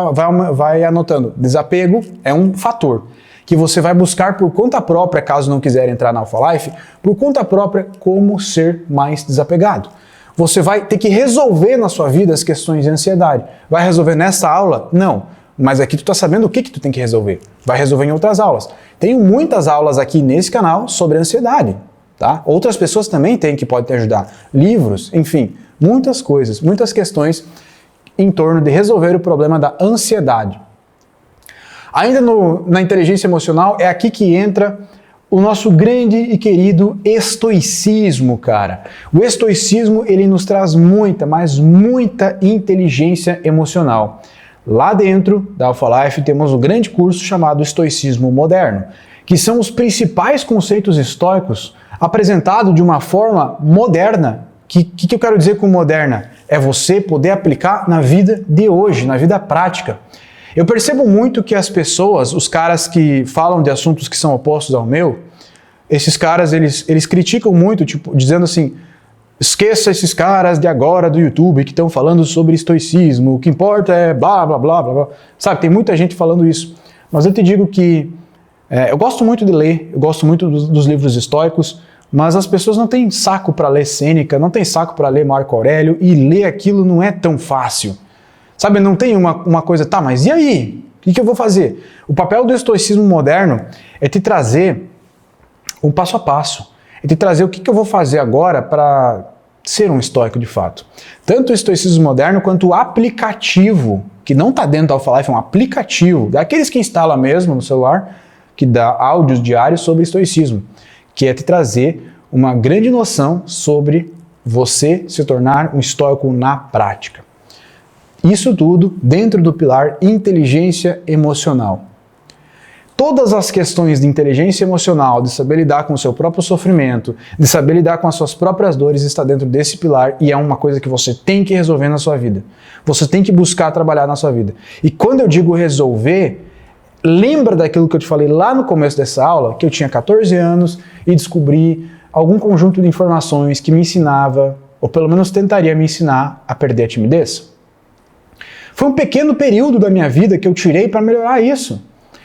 vai anotando. Desapego é um fator que você vai buscar por conta própria, caso não quiser entrar na Alpha Life, por conta própria como ser mais desapegado. Você vai ter que resolver na sua vida as questões de ansiedade. Vai resolver nessa aula? Não. Mas aqui tu tá sabendo o que tu tem que resolver. Vai resolver em outras aulas. Tenho muitas aulas aqui nesse canal sobre ansiedade, tá? Outras pessoas também têm que podem te ajudar. Livros, enfim, muitas coisas, muitas questões em torno de resolver o problema da ansiedade. Ainda na inteligência emocional, é aqui que entra o nosso grande e querido estoicismo, cara. O estoicismo, ele nos traz muita, mas muita inteligência emocional. Lá dentro da Alpha Life temos um grande curso chamado Estoicismo Moderno, que são os principais conceitos estoicos apresentados de uma forma moderna. O que eu quero dizer com moderna? É você poder aplicar na vida de hoje, na vida prática. Eu percebo muito que as pessoas, os caras que falam de assuntos que são opostos ao meu, esses caras, eles criticam muito, tipo, dizendo assim, esqueça esses caras de agora do YouTube que estão falando sobre estoicismo, o que importa é blá, blá, blá, blá, blá. Sabe, tem muita gente falando isso. Mas eu te digo que eu gosto muito de ler, eu gosto muito dos livros estoicos, mas as pessoas não têm saco para ler Sêneca, não têm saco para ler Marco Aurélio, e ler aquilo não é tão fácil. Sabe, não tem uma coisa, tá, mas e aí? O que eu vou fazer? O papel do estoicismo moderno é te trazer um passo a passo. É te trazer o que eu vou fazer agora para ser um estoico de fato. Tanto o estoicismo moderno quanto o aplicativo, que não está dentro da Alpha Life, é um aplicativo, daqueles que instala mesmo no celular, que dá áudios diários sobre estoicismo, que é te trazer uma grande noção sobre você se tornar um estoico na prática. Isso tudo dentro do pilar inteligência emocional. Todas as questões de inteligência emocional, de saber lidar com o seu próprio sofrimento, de saber lidar com as suas próprias dores, está dentro desse pilar e é uma coisa que você tem que resolver na sua vida. Você tem que buscar trabalhar na sua vida. E quando eu digo resolver, lembra daquilo que eu te falei lá no começo dessa aula, que eu tinha 14 anos e descobri algum conjunto de informações que me ensinava, ou pelo menos tentaria me ensinar a perder a timidez? Foi um pequeno período da minha vida que eu tirei para melhorar isso.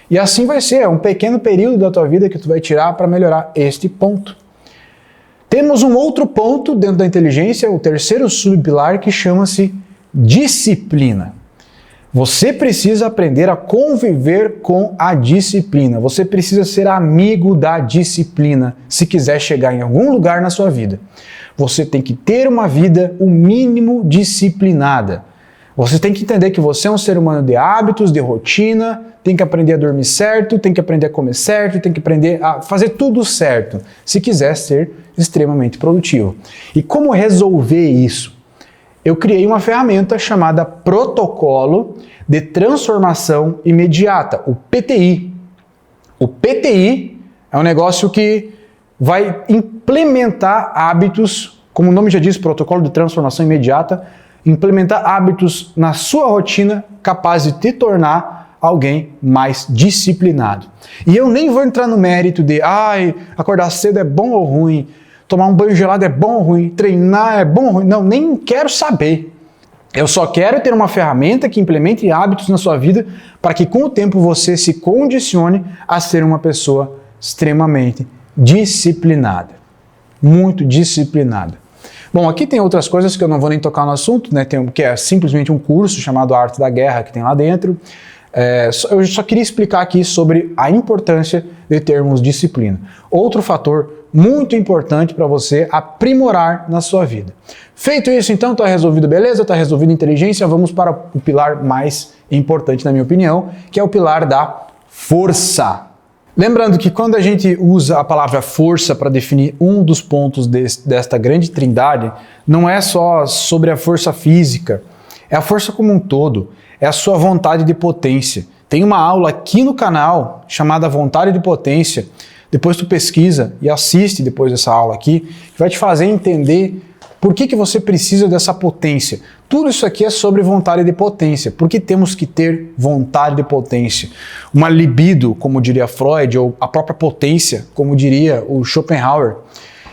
E assim vai ser, é um pequeno período da tua vida que tu vai tirar para melhorar este ponto. Temos um outro ponto dentro da inteligência, o terceiro subpilar, que chama-se disciplina. Você precisa aprender a conviver com a disciplina. Você precisa ser amigo da disciplina se quiser chegar em algum lugar na sua vida. Você tem que ter uma vida o mínimo disciplinada. Você tem que entender que você é um ser humano de hábitos, de rotina, tem que aprender a dormir certo, tem que aprender a comer certo, tem que aprender a fazer tudo certo, se quiser ser extremamente produtivo. E como resolver isso? Eu criei uma ferramenta chamada Protocolo de Transformação Imediata, o PTI. O PTI é um negócio que vai implementar hábitos, como o nome já diz, Protocolo de Transformação Imediata, implementar hábitos na sua rotina capazes de te tornar alguém mais disciplinado. E eu nem vou entrar no mérito de acordar cedo é bom ou ruim, tomar um banho gelado é bom ou ruim, treinar é bom ou ruim. Não, nem quero saber. Eu só quero ter uma ferramenta que implemente hábitos na sua vida para que com o tempo você se condicione a ser uma pessoa extremamente disciplinada. Muito disciplinada. Bom, aqui tem outras coisas que eu não vou nem tocar no assunto, né? Que é simplesmente um curso chamado Arte da Guerra que tem lá dentro. Eu só queria explicar aqui sobre a importância de termos disciplina. Outro fator muito importante para você aprimorar na sua vida. Feito isso, então, está resolvido beleza? Está resolvido inteligência? Vamos para o pilar mais importante, na minha opinião, que é o pilar da força. Lembrando que quando a gente usa a palavra força para definir um dos pontos desta grande trindade, não é só sobre a força física, é a força como um todo, é a sua vontade de potência. Tem uma aula aqui no canal chamada Vontade de Potência, depois tu pesquisa e assiste depois dessa aula aqui, que vai te fazer entender por que você precisa dessa potência. Tudo isso aqui é sobre vontade de potência. Por que temos que ter vontade de potência? Uma libido, como diria Freud, ou a própria potência, como diria o Schopenhauer.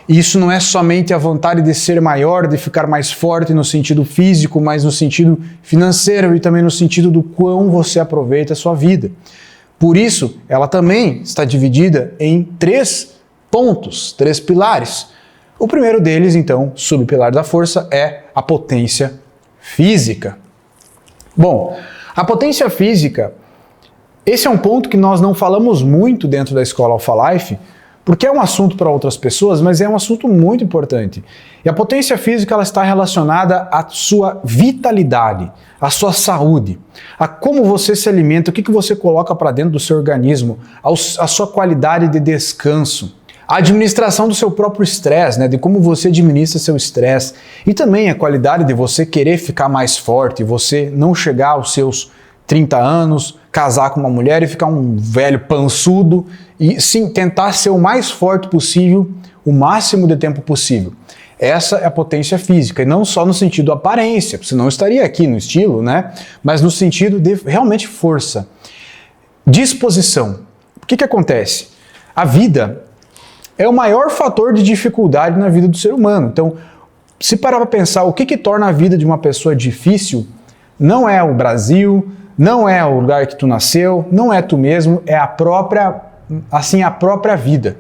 E isso não é somente a vontade de ser maior, de ficar mais forte no sentido físico, mas no sentido financeiro e também no sentido do quão você aproveita a sua vida. Por isso, ela também está dividida em 3 pontos, 3 pilares. O primeiro deles, então, subpilar da força, é a potência física. Bom, a potência física, esse é um ponto que nós não falamos muito dentro da escola Alpha Life, porque é um assunto para outras pessoas, mas é um assunto muito importante. E a potência física ela está relacionada à sua vitalidade, à sua saúde, a como você se alimenta, o que você coloca para dentro do seu organismo, a sua qualidade de descanso, a administração do seu próprio estresse, né, de como você administra seu estresse, e também a qualidade de você querer ficar mais forte, você não chegar aos seus 30 anos, casar com uma mulher e ficar um velho pançudo e sim tentar ser o mais forte possível, o máximo de tempo possível. Essa é a potência física, e não só no sentido aparência, você não estaria aqui no estilo, né? Mas no sentido de realmente força. Disposição. O que acontece? A vida é o maior fator de dificuldade na vida do ser humano. Então, se parar para pensar o que torna a vida de uma pessoa difícil, não é o Brasil, não é o lugar que tu nasceu, não é tu mesmo, é a própria vida.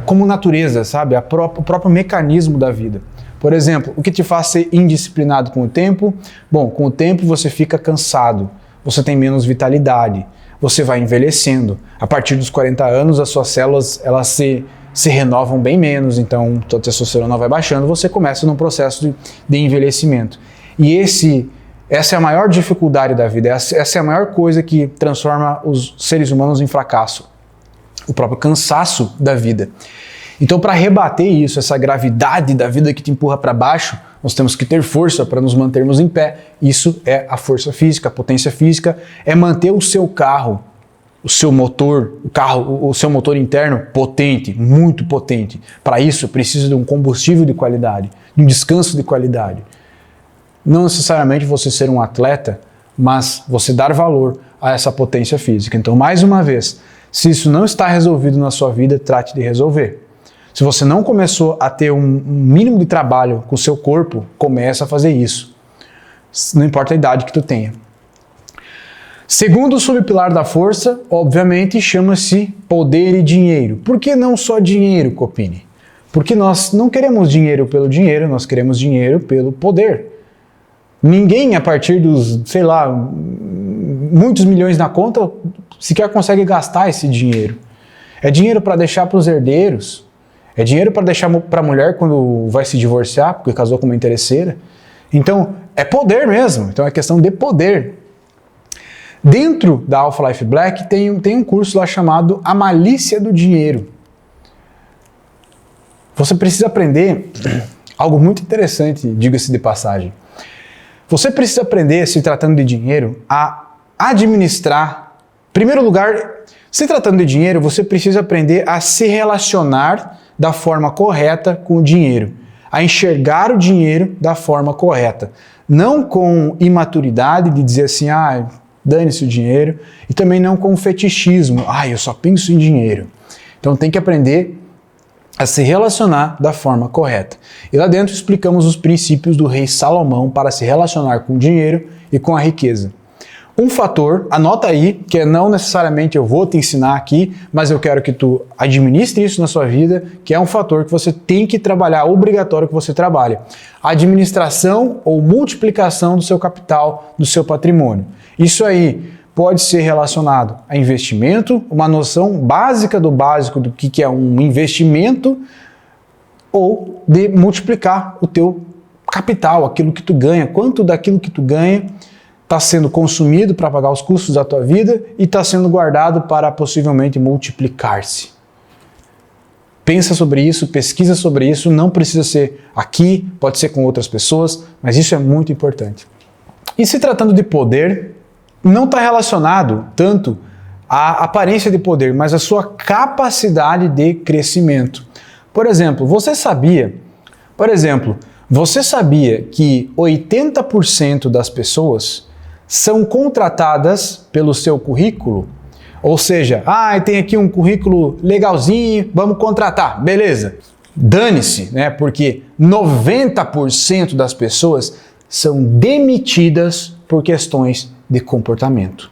Como natureza, sabe? O próprio mecanismo da vida. Por exemplo, o que te faz ser indisciplinado com o tempo? Bom, com o tempo você fica cansado, você tem menos vitalidade, você vai envelhecendo. A partir dos 40 anos, as suas células elas se renovam bem menos, então a testosterona vai baixando, você começa num processo de envelhecimento. E essa é a maior dificuldade da vida, essa é a maior coisa que transforma os seres humanos em fracasso, o próprio cansaço da vida. Então, para rebater isso, essa gravidade da vida que te empurra para baixo, nós temos que ter força para nos mantermos em pé. Isso é a força física, a potência física, é manter o seu carro, o seu motor, o seu motor interno potente, muito potente. Para isso, precisa de um combustível de qualidade, de um descanso de qualidade. Não necessariamente você ser um atleta, mas você dar valor a essa potência física. Então, mais uma vez, se isso não está resolvido na sua vida, trate de resolver. Se você não começou a ter um mínimo de trabalho com o seu corpo, comece a fazer isso. Não importa a idade que tu tenha. Segundo subpilar da força, obviamente, chama-se poder e dinheiro. Por que não só dinheiro, Copini? Porque nós não queremos dinheiro pelo dinheiro, nós queremos dinheiro pelo poder. Ninguém, a partir dos, sei lá, muitos milhões na conta, sequer consegue gastar esse dinheiro. É dinheiro para deixar para os herdeiros, é dinheiro para deixar para a mulher quando vai se divorciar, porque casou com uma interesseira. Então, é poder mesmo, então é questão de poder. Dentro da Alpha Life Black tem um curso lá chamado A Malícia do Dinheiro. Você precisa aprender algo muito interessante, diga-se de passagem. Você precisa aprender, se tratando de dinheiro, a administrar. Em primeiro lugar, se tratando de dinheiro, você precisa aprender a se relacionar da forma correta com o dinheiro, a enxergar o dinheiro da forma correta. Não com imaturidade de dizer assim, dane-se o dinheiro, e também não com fetichismo, eu só penso em dinheiro. Então tem que aprender a se relacionar da forma correta. E lá dentro explicamos os princípios do rei Salomão para se relacionar com o dinheiro e com a riqueza. Um fator, anota aí, que não necessariamente eu vou te ensinar aqui, mas eu quero que tu administre isso na sua vida, que é um fator que você tem que trabalhar, obrigatório que você trabalhe. A administração ou multiplicação do seu capital, do seu patrimônio. Isso aí pode ser relacionado a investimento, uma noção básica do básico do que é um investimento, ou de multiplicar o teu capital, aquilo que tu ganha, quanto daquilo que tu ganha está sendo consumido para pagar os custos da tua vida e está sendo guardado para possivelmente multiplicar-se. Pensa sobre isso, pesquisa sobre isso, não precisa ser aqui, pode ser com outras pessoas, mas isso é muito importante. E se tratando de poder, não está relacionado tanto à aparência de poder, mas à sua capacidade de crescimento. Por exemplo, você sabia que 80% das pessoas são contratadas pelo seu currículo? Ou seja, tem aqui um currículo legalzinho, vamos contratar, beleza. Dane-se, né? Porque 90% das pessoas são demitidas por questões de comportamento.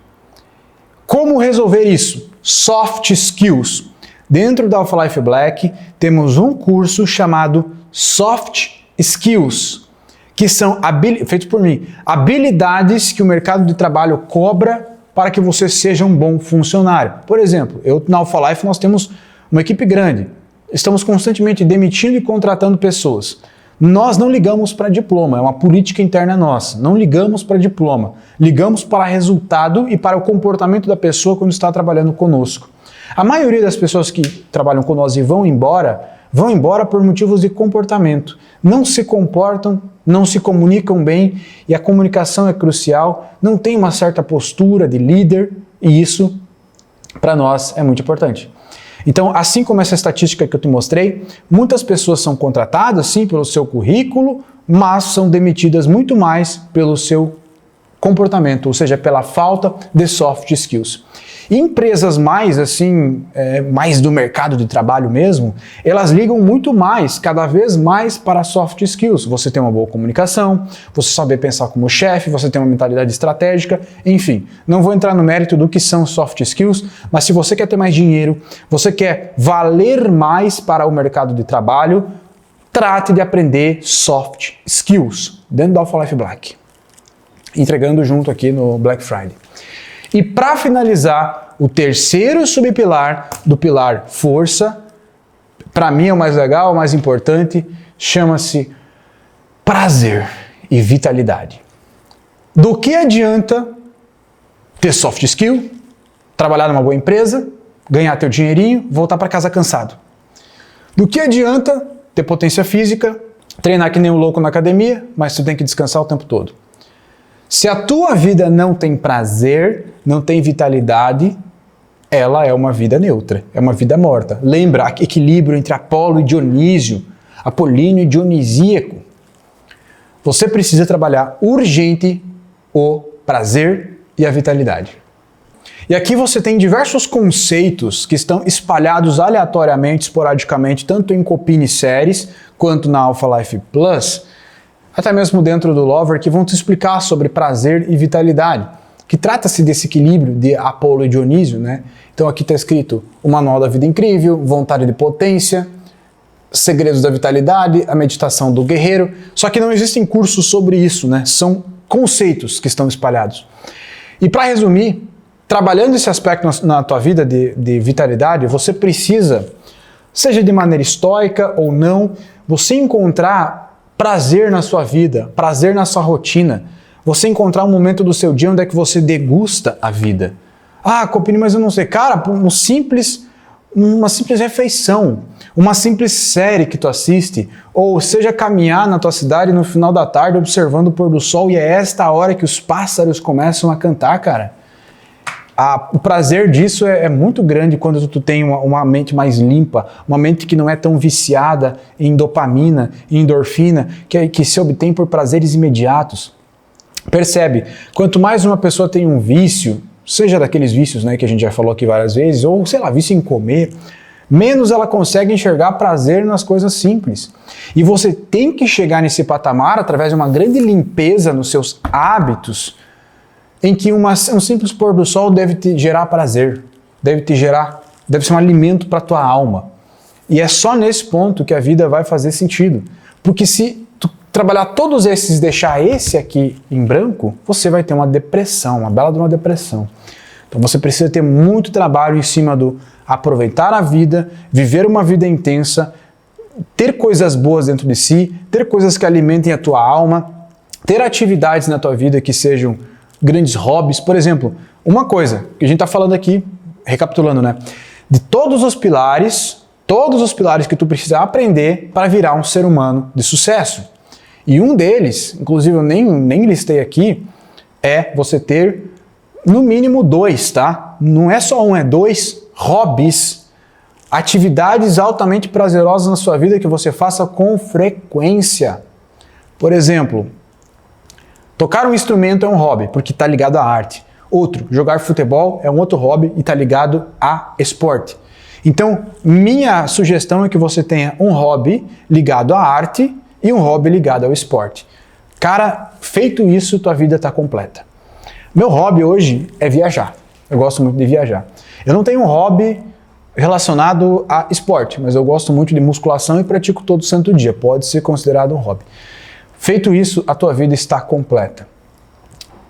Como resolver isso? Soft skills. Dentro da Alpha Life Black temos um curso chamado Soft Skills, que são, feito por mim, habilidades que o mercado de trabalho cobra para que você seja um bom funcionário. Por exemplo, na Alpha Life nós temos uma equipe grande, estamos constantemente demitindo e contratando pessoas. Nós não ligamos para diploma, é uma política interna nossa. Não ligamos para diploma, ligamos para resultado e para o comportamento da pessoa quando está trabalhando conosco. A maioria das pessoas que trabalham com nós e vão embora por motivos de comportamento. Não se comportam, não se comunicam bem e a comunicação é crucial, não tem uma certa postura de líder e isso, para nós, é muito importante. Então, assim como essa estatística que eu te mostrei, muitas pessoas são contratadas, sim, pelo seu currículo, mas são demitidas muito mais pelo seu comportamento, ou seja, pela falta de soft skills. E empresas mais mais do mercado de trabalho mesmo, elas ligam muito mais, cada vez mais para soft skills. Você tem uma boa comunicação, você saber pensar como chefe, você tem uma mentalidade estratégica, enfim. Não vou entrar no mérito do que são soft skills, mas se você quer ter mais dinheiro, você quer valer mais para o mercado de trabalho, trate de aprender soft skills dentro da Alpha Life Black. Entregando junto aqui no Black Friday. E para finalizar, o terceiro subpilar do pilar força, para mim é o mais legal, o mais importante, chama-se prazer e vitalidade. Do que adianta ter soft skill, trabalhar numa boa empresa, ganhar teu dinheirinho, voltar para casa cansado? Do que adianta ter potência física, treinar que nem um louco na academia, mas tu tem que descansar o tempo todo? Se a tua vida não tem prazer, não tem vitalidade, ela é uma vida neutra, é uma vida morta. Lembra, equilíbrio entre Apolo e Dionísio, apolíneo e dionisíaco. Você precisa trabalhar urgente o prazer e a vitalidade. E aqui você tem diversos conceitos que estão espalhados aleatoriamente, esporadicamente, tanto em Copini séries quanto na Alpha Life Plus, até mesmo dentro do Lover, que vão te explicar sobre prazer e vitalidade, que trata-se desse equilíbrio de Apolo e Dionísio, né? Então aqui está escrito o Manual da Vida Incrível, Vontade de Potência, Segredos da Vitalidade, a Meditação do Guerreiro, só que não existem cursos sobre isso, né? São conceitos que estão espalhados. E para resumir, trabalhando esse aspecto na tua vida de vitalidade, você precisa, seja de maneira estoica ou não, você encontrar prazer na sua vida, prazer na sua rotina, você encontrar um momento do seu dia onde é que você degusta a vida. Ah, Copini, mas eu não sei. Cara, uma simples refeição, uma simples série que tu assiste, ou seja, caminhar na tua cidade no final da tarde observando o pôr do sol e é esta hora que os pássaros começam a cantar, cara. O prazer disso é muito grande quando tu tem uma mente mais limpa, uma mente que não é tão viciada em dopamina, em endorfina, que se obtém por prazeres imediatos. Percebe? Quanto mais uma pessoa tem um vício, seja daqueles vícios, né, que a gente já falou aqui várias vezes, ou sei lá, vício em comer, menos ela consegue enxergar prazer nas coisas simples. E você tem que chegar nesse patamar através de uma grande limpeza nos seus hábitos, em que um simples pôr do sol deve te gerar prazer, deve ser um alimento para a tua alma. E é só nesse ponto que a vida vai fazer sentido. Porque se tu trabalhar todos esses, deixar esse aqui em branco, você vai ter uma depressão, uma bela de uma depressão. Então você precisa ter muito trabalho em cima do aproveitar a vida, viver uma vida intensa, ter coisas boas dentro de si, ter coisas que alimentem a tua alma, ter atividades na tua vida que sejam grandes hobbies. Por exemplo, uma coisa que a gente está falando aqui, recapitulando, né? De todos os pilares que tu precisa aprender para virar um ser humano de sucesso. E um deles, inclusive eu nem listei aqui, é você ter no mínimo 2, tá? Não é só um, é 2 hobbies, atividades altamente prazerosas na sua vida que você faça com frequência. Por exemplo, tocar um instrumento é um hobby, porque está ligado à arte. Outro, jogar futebol é um outro hobby e está ligado a esporte. Então, minha sugestão é que você tenha um hobby ligado à arte e um hobby ligado ao esporte. Cara, feito isso, tua vida está completa. Meu hobby hoje é viajar. Eu gosto muito de viajar. Eu não tenho um hobby relacionado a esporte, mas eu gosto muito de musculação e pratico todo santo dia. Pode ser considerado um hobby. Feito isso, a tua vida está completa.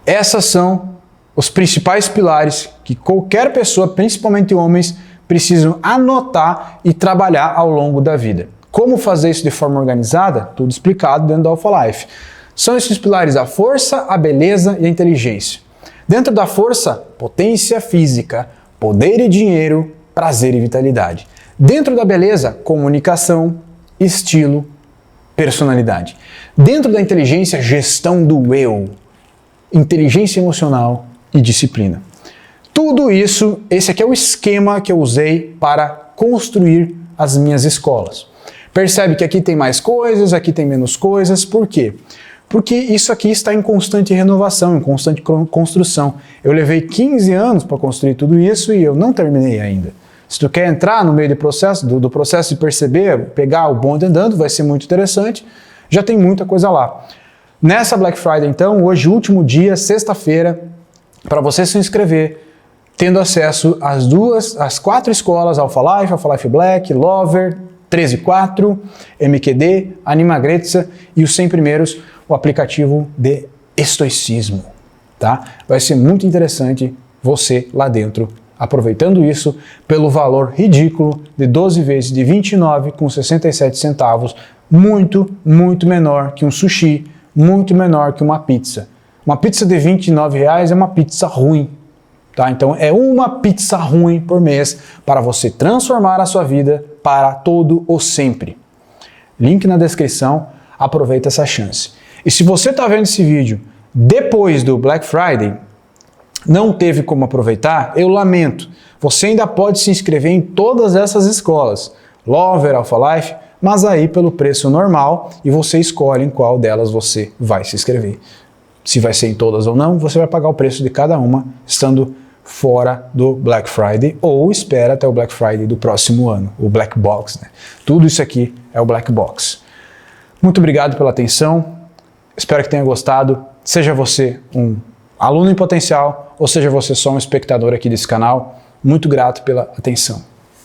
Essas são os principais pilares que qualquer pessoa, principalmente homens, precisam anotar e trabalhar ao longo da vida. Como fazer isso de forma organizada? Tudo explicado dentro do Alpha Life. São esses pilares a força, a beleza e a inteligência. Dentro da força, potência física, poder e dinheiro, prazer e vitalidade. Dentro da beleza, comunicação, estilo, personalidade. Dentro da inteligência, gestão do eu, inteligência emocional e disciplina. Tudo isso, esse aqui é o esquema que eu usei para construir as minhas escolas. Percebe que aqui tem mais coisas, aqui tem menos coisas. Por quê? Porque isso aqui está em constante renovação, em constante construção. Eu levei 15 anos para construir tudo isso e eu não terminei ainda. Se tu quer entrar no meio do processo de perceber, pegar o bonde andando, vai ser muito interessante. Já tem muita coisa lá. Nessa Black Friday, então, hoje, último dia, sexta-feira, para você se inscrever, tendo acesso às 4 escolas, Alpha Life Black, Lover, 13.4, MQD, Anima Gretza e os 100 primeiros, o aplicativo de estoicismo, tá? Vai ser muito interessante você lá dentro, aproveitando isso pelo valor ridículo de 12 vezes de 29,67 centavos, muito, muito menor que um sushi, muito menor que uma pizza. Uma pizza de R$29 é uma pizza ruim, tá? Então é uma pizza ruim por mês para você transformar a sua vida para todo o sempre. Link na descrição, aproveita essa chance. E se você está vendo esse vídeo depois do Black Friday, não teve como aproveitar, eu lamento. Você ainda pode se inscrever em todas essas escolas, Lover, Alpha Life, mas aí pelo preço normal e você escolhe em qual delas você vai se inscrever. Se vai ser em todas ou não, você vai pagar o preço de cada uma, estando fora do Black Friday ou espera até o Black Friday do próximo ano, o Black Box, né? Tudo isso aqui é o Black Box. Muito obrigado pela atenção, espero que tenha gostado, seja você um aluno em potencial ou seja você só um espectador aqui desse canal, muito grato pela atenção.